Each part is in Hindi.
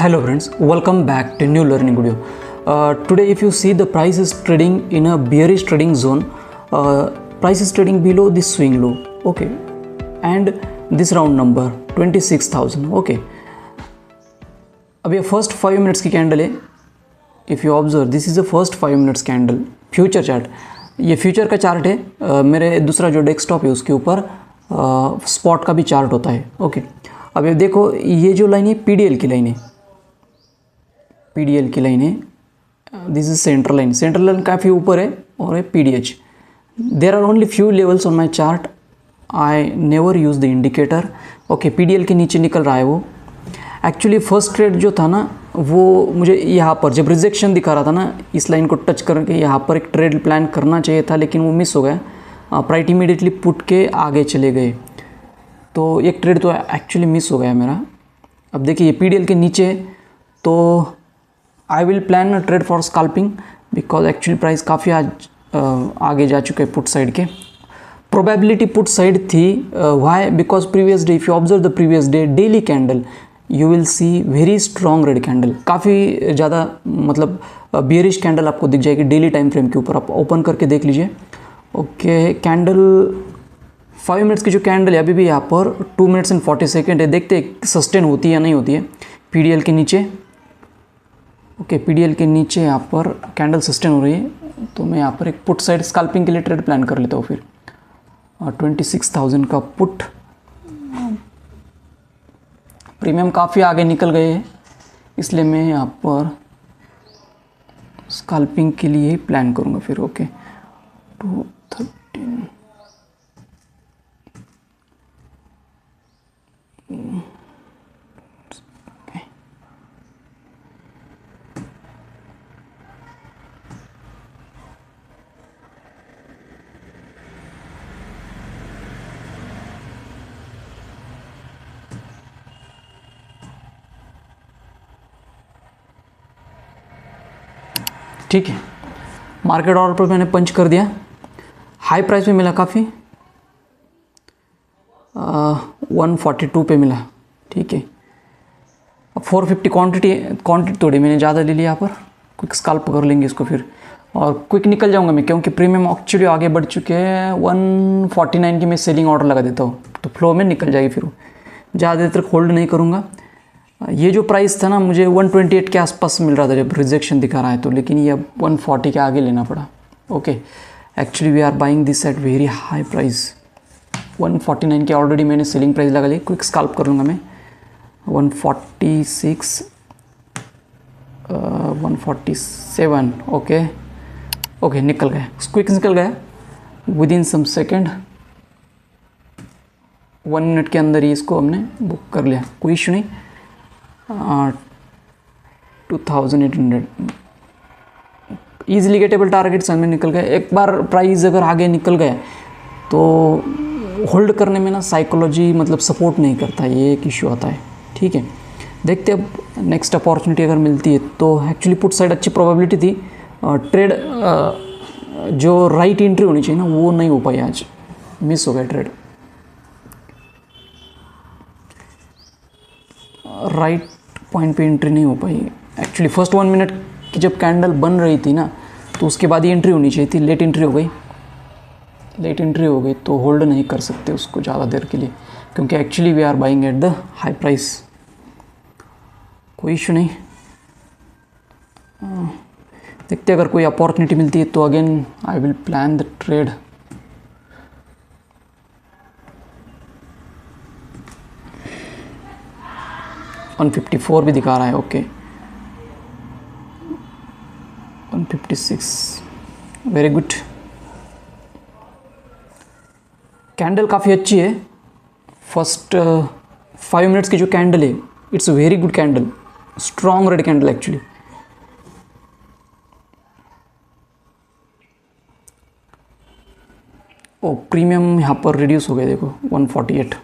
Hello friends, welcome back to new learning video. Today if you see the price is trading in a bearish trading zone, price is trading below this swing low, okay, and this round number 26,000, okay. अब ये फर्स्ट 5 मिनट्स की कैंडल है. If you observe this is the first 5 minutes candle future chart. ये फ्यूचर का चार्ट है. मेरे दूसरा जो डेस्कटॉप है उसके ऊपर स्पॉट का भी चार्ट होता है, ओके. अब ये देखो, ये जो लाइन है पीडीएल की लाइन है, पीडीएल की लाइन है. This is central line. Central line काफ़ी ऊपर है और है PDH. There are only few levels on my chart. I never use the indicator, okay. PDL के नीचे निकल रहा है वो. एक्चुअली फर्स्ट ट्रेड जो था ना, वो मुझे यहाँ पर जब रिजेक्शन दिखा रहा था ना, इस लाइन को टच करके यहाँ पर एक ट्रेड प्लान करना चाहिए था, लेकिन वो मिस हो गया. प्राइस इमीडिएटली पुट के आगे चले गए, तो एक ट्रेड तो एक्चुअली मिस हो गया मेरा. अब देखिए ये पीडीएल के नीचे, तो I will plan a trade for scalping because actually price काफ़ी आज आगे जा चुके हैं पुट साइड के. प्रोबेबिलिटी पुट साइड थी. Why? Because previous day, if you observe the previous day daily candle, you will see very strong red candle. काफ़ी ज़्यादा मतलब बियरिश कैंडल आपको दिख जाएगी डेली टाइम फ्रेम के ऊपर. आप ओपन करके देख लीजिए, ओके. कैंडल 5 मिनट्स की जो कैंडल है अभी भी यहाँ पर 2 मिनट्स एंड 40 सेकेंड है. देखते हैं सस्टेन होती है या नहीं होती है. पीडीएल के नीचे, ओके. पीडीएल के नीचे यहाँ पर कैंडल सस्टेन हो रही है, तो मैं यहाँ पर एक पुट साइड स्कैल्पिंग के लिए ट्रेड प्लान कर लेता हूँ. फिर 26,000 का पुट. प्रीमियम काफ़ी आगे निकल गए हैं, इसलिए मैं यहाँ पर स्कैल्पिंग के लिए प्लान करूँगा फिर, ओके. 213 ठीक है. मार्केट ऑर्डर पर मैंने पंच कर दिया. हाई प्राइस में मिला काफ़ी, 142 पे मिला, ठीक है. अब 450 क्वांटिटी थोड़ी मैंने ज़्यादा ले लिया यहाँ पर. क्विक स्कैल्प कर लेंगे इसको फिर, और क्विक निकल जाऊंगा मैं, क्योंकि प्रीमियम एक्चुअली आगे बढ़ चुके हैं. 149 की मैं सेलिंग ऑर्डर लगा देता हूँ, तो फ्लो में निकल जाएगी. फिर ज़्यादा देर तक होल्ड नहीं करूँगा. ये जो प्राइस था ना, मुझे 128 के आसपास मिल रहा था जब रिजेक्शन दिखा रहा है, तो लेकिन ये अब 140 के आगे लेना पड़ा, okay. Actually we are buying this at very high price. 149 के ऑलरेडी मैंने सेलिंग प्राइस लगा ली. क्विक स्कैल्प कर लूँगा मैं. 146 147, ओके. ओके, निकल गया, क्विक निकल गया within some second. 1 minute के अंदर ही इसको हमने बुक कर लिया, कोई इशू नहीं. 2800 ईजिली गेटेबल टारगेट में निकल गए. एक बार प्राइस अगर आगे निकल गया तो होल्ड करने में ना साइकोलॉजी मतलब सपोर्ट नहीं करता, ये एक इशू आता है, ठीक है. देखते अब नेक्स्ट अपॉर्चुनिटी अगर मिलती है तो. एक्चुअली पुट साइड अच्छी प्रोबेबिलिटी थी. ट्रेड जो राइट एंट्री होनी चाहिए ना, वो नहीं हो पाई, आज मिस हो गया ट्रेड. राइट पॉइंट पे एंट्री नहीं हो पाई. एक्चुअली फर्स्ट 1 मिनट की जब कैंडल बन रही थी ना, तो उसके बाद ही एंट्री होनी चाहिए थी. लेट एंट्री हो गई, लेट एंट्री हो गई तो होल्ड नहीं कर सकते उसको ज़्यादा देर के लिए, क्योंकि actually we are buying at the high price. कोई इशू नहीं. देखते अगर कोई अपॉर्चुनिटी मिलती है तो again I will plan the trade. $154 भी दिखा रहा है, ओके. 156, very good. कैंडल काफ़ी अच्छी है. फर्स्ट 5 मिनट्स की जो कैंडल है, it's a very good candle. Strong red candle actually. Oh, premium यहाँ पर रिड्यूस हो गया, देखो 148.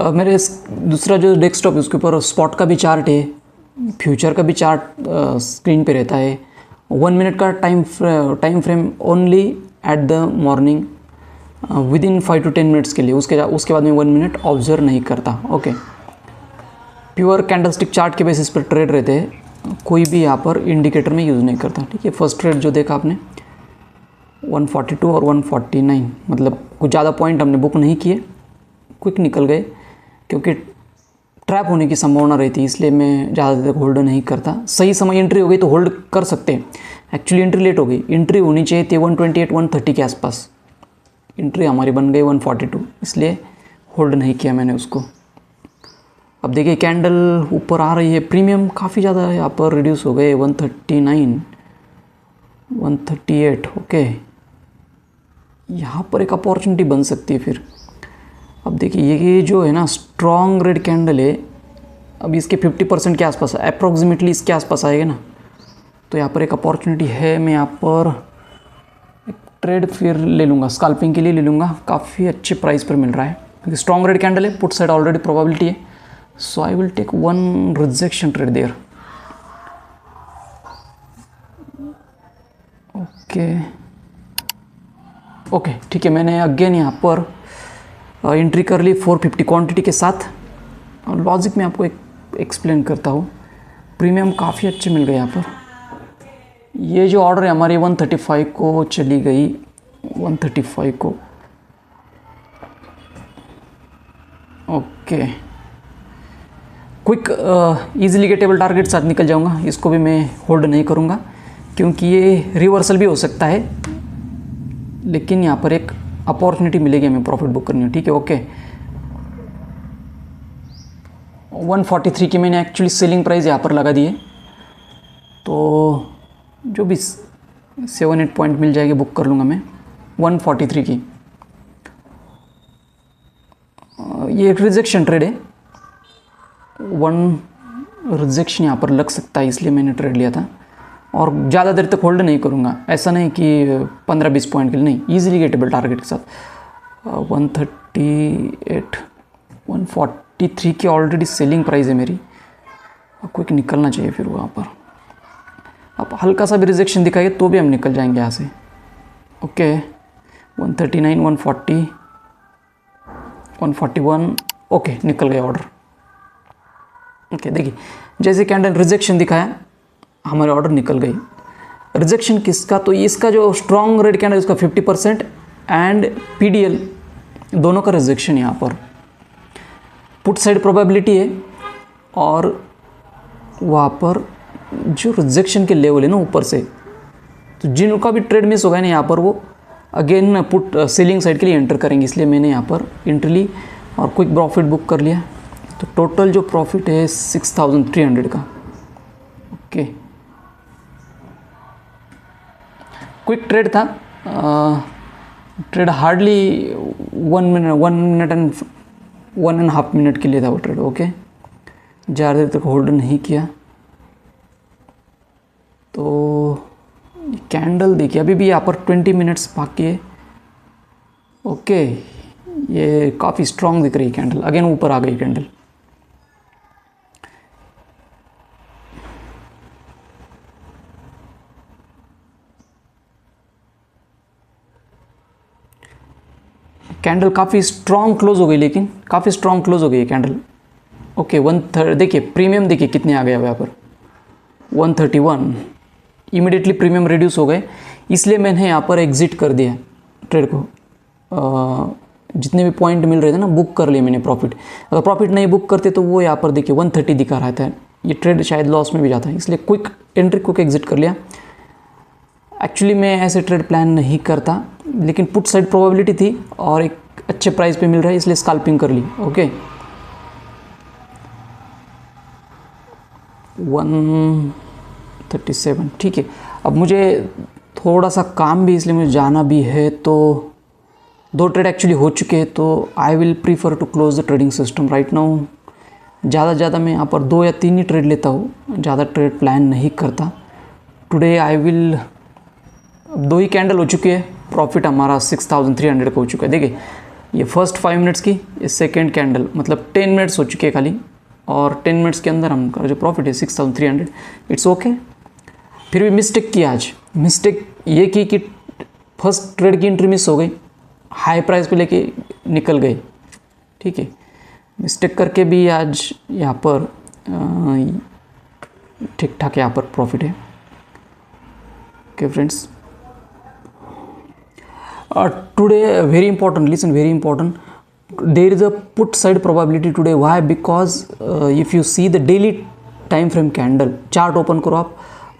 मेरे दूसरा जो डेस्कटॉप है उसके ऊपर स्पॉट का भी चार्ट है, फ्यूचर का भी चार्ट स्क्रीन पे रहता है। 1 मिनट का time frame only at the morning with in 5 to 10 minutes के लिए, उसके बाद में 1 मिनट ऑब्जर्व नहीं करता। ओके, प्योर कैंडलस्टिक चार्ट के बेसिस पर ट्रेड रहते हैं, कोई भी यहाँ पर इंडिकेटर में यूज़ नहीं करता। ठीक है, फर्स्ट ट्रेड जो देखा आपने 142 और 149, मतलब कुछ ज़्यादा पॉइंट हमने बुक नहीं किए, क्विक निकल गए क्योंकि ट्रैप होने की संभावना रहती है, इसलिए मैं ज़्यादा देर होल्ड नहीं करता। सही समय एंट्री हो गई तो होल्ड कर सकते हैं। एक्चुअली एंट्री लेट हो गई, एंट्री होनी चाहिए थी 128 130 के आसपास, एंट्री हमारी बन गई 142, इसलिए होल्ड नहीं किया मैंने उसको। अब देखिए कैंडल ऊपर आ रही है, प्रीमियम काफ़ी ज़्यादा यहाँ पर रिड्यूस हो गए 139 138। ओके, यहाँ पर एक अपॉर्चुनिटी बन सकती है फिर। अब देखिए ये जो है ना स्ट्रॉन्ग रेड कैंडल है, अब इसके 50% के आसपास अप्रॉक्सीमेटली इसके आसपास आएगा ना, तो यहाँ पर एक अपॉर्चुनिटी है। मैं यहाँ पर एक ट्रेड फिर ले लूँगा, स्कैल्पिंग के लिए ले लूँगा, काफ़ी अच्छे प्राइस पर मिल रहा है क्योंकि स्ट्रॉन्ग रेड कैंडल है, पुट साइड ऑलरेडी प्रोबेबिलिटी है, so I will take 1 rejection trade there. Okay ठीक है, मैंने अगेन यहाँ पर एंट्री कर ली 450 क्वांटिटी के साथ। लॉजिक में आपको एक एक्सप्लेन करता हूँ। प्रीमियम काफ़ी अच्छे मिल गए यहाँ पर। ये जो ऑर्डर है हमारी 135 को चली गई, 135 को। Okay, quick easily gettable target साथ निकल जाऊँगा, इसको भी मैं होल्ड नहीं करूँगा क्योंकि ये रिवर्सल भी हो सकता है, लेकिन यहाँ पर एक अपॉर्चुनिटी मिलेगी हमें प्रॉफिट बुक करनी है। ठीक है, ओके 143 की मैंने एक्चुअली सेलिंग प्राइस यहाँ पर लगा दिए, तो जो भी 7-8 पॉइंट मिल जाएगी बुक कर लूँगा मैं 143 की। ये एक रिजेक्शन ट्रेड है, 1 रिजेक्शन यहाँ पर लग सकता है, इसलिए मैंने ट्रेड लिया था और ज़्यादा देर तक होल्ड नहीं करूँगा। ऐसा नहीं कि 15-20 पॉइंट के लिए, नहीं, ईजिली गेटेबल टारगेट के साथ। 138 143 की ऑलरेडी सेलिंग प्राइस है मेरी, क्विक निकलना चाहिए फिर वहाँ पर। अब हल्का सा भी रिजेक्शन दिखाएगा तो भी हम निकल जाएंगे यहाँ से। ओके 139 140 141, ओके निकल गया ऑर्डर। ओके देखिए जैसे कैंडल रिजेक्शन दिखाया हमारे ऑर्डर निकल गई। रिजेक्शन किसका, तो इसका जो स्ट्रॉन्ग रेड कैंडल उसका 50% एंड PDL दोनों का रिजेक्शन यहाँ पर। पुट साइड प्रोबेबिलिटी है और वहाँ पर जो रिजेक्शन के लेवल है ना ऊपर से, तो जिनका भी ट्रेड मिस होगा ना यहाँ पर वो अगेन पुट सेलिंग साइड के लिए एंटर करेंगे, इसलिए मैंने यहाँ पर एंट्री ली और क्विक प्रॉफिट बुक कर लिया। तो टोटल जो प्रॉफिट है 6300 का। ओके क्विक ट्रेड था, trade hardly 1 minute and 1.5 minute के लिए था वो ट्रेड। ओके ज़्यादा देर तक होल्ड नहीं किया। तो कैंडल देखिए अभी भी यहाँ पर 20 मिनट्स बाकी है। ओके ये काफ़ी स्ट्रॉन्ग दिख रही है कैंडल, अगेन ऊपर आ गई कैंडल। कैंडल काफ़ी स्ट्रॉन्ग क्लोज हो गई, लेकिन काफ़ी स्ट्रॉन्ग क्लोज हो गई है कैंडल। ओके 130 देखिए, प्रीमियम देखिए कितने आ गए अब यहाँ पर 131। इमीडिएटली प्रीमियम रिड्यूस हो गए, इसलिए मैंने यहाँ पर एग्जिट कर दिया ट्रेड को। जितने भी पॉइंट मिल रहे थे ना बुक कर लिए मैंने प्रॉफिट। अगर प्रॉफिट नहीं बुक करते तो वो यहाँ पर देखिए 130 दिखा रहा था, ये ट्रेड शायद लॉस में भी जाता है, इसलिए क्विक एंट्री क्विक एग्जिट कर लिया। एक्चुअली मैं ऐसे ट्रेड प्लान नहीं करता, लेकिन पुट साइड प्रोबेबिलिटी थी और एक अच्छे प्राइस पे मिल रहा है, इसलिए स्कैल्पिंग कर ली। ओके 137 ठीक है। अब मुझे थोड़ा सा काम भी, इसलिए मुझे जाना भी है, तो 2 ट्रेड एक्चुअली हो चुके हैं, तो I will prefer to close the trading system right now. ज़्यादा मैं यहाँ पर 2 या 3 ही ट्रेड लेता हूँ, ज़्यादा ट्रेड प्लान नहीं करता। Today I will, 2 he candle हो चुके हैं, प्रॉफिट हमारा 6300 का हो चुका है। देखिए ये फर्स्ट 5 मिनट्स की, ये सेकेंड कैंडल, मतलब 10 मिनट्स हो चुके हैं खाली, और 10 मिनट्स के अंदर हमका जो प्रॉफिट है 6300, इट्स ओके। फिर भी मिस्टेक की आज, मिस्टेक ये की कि फर्स्ट ट्रेड की एंट्री मिस हो गई, हाई प्राइस पे लेके निकल गए, ठीक है। मिस्टेक करके भी आज यहाँ पर ठीक ठाक यहाँ पर प्रॉफिट है। Okay friends, today very important, listen, very important, there is a put side probability today. Why? Because if you see the daily time frame candle chart open करो आप,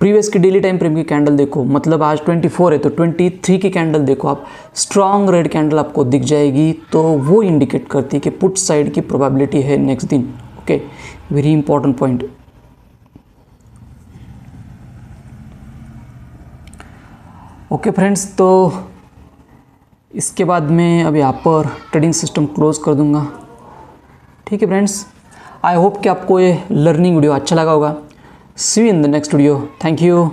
प्रीवियस की डेली टाइम फ्रेम की कैंडल देखो, मतलब आज 24 है तो 23 की कैंडल देखो आप, स्ट्रॉन्ग रेड कैंडल आपको दिख जाएगी, तो वो इंडिकेट करती है कि पुट साइड की प्रोबेबिलिटी है नेक्स्ट दिन। Okay, very important point. Okay friends, तो इसके बाद मैं अब यहाँ पर ट्रेडिंग सिस्टम क्लोज कर दूंगा, ठीक है फ्रेंड्स। आई होप कि आपको ये लर्निंग वीडियो अच्छा लगा होगा। See you in the next video, thank you.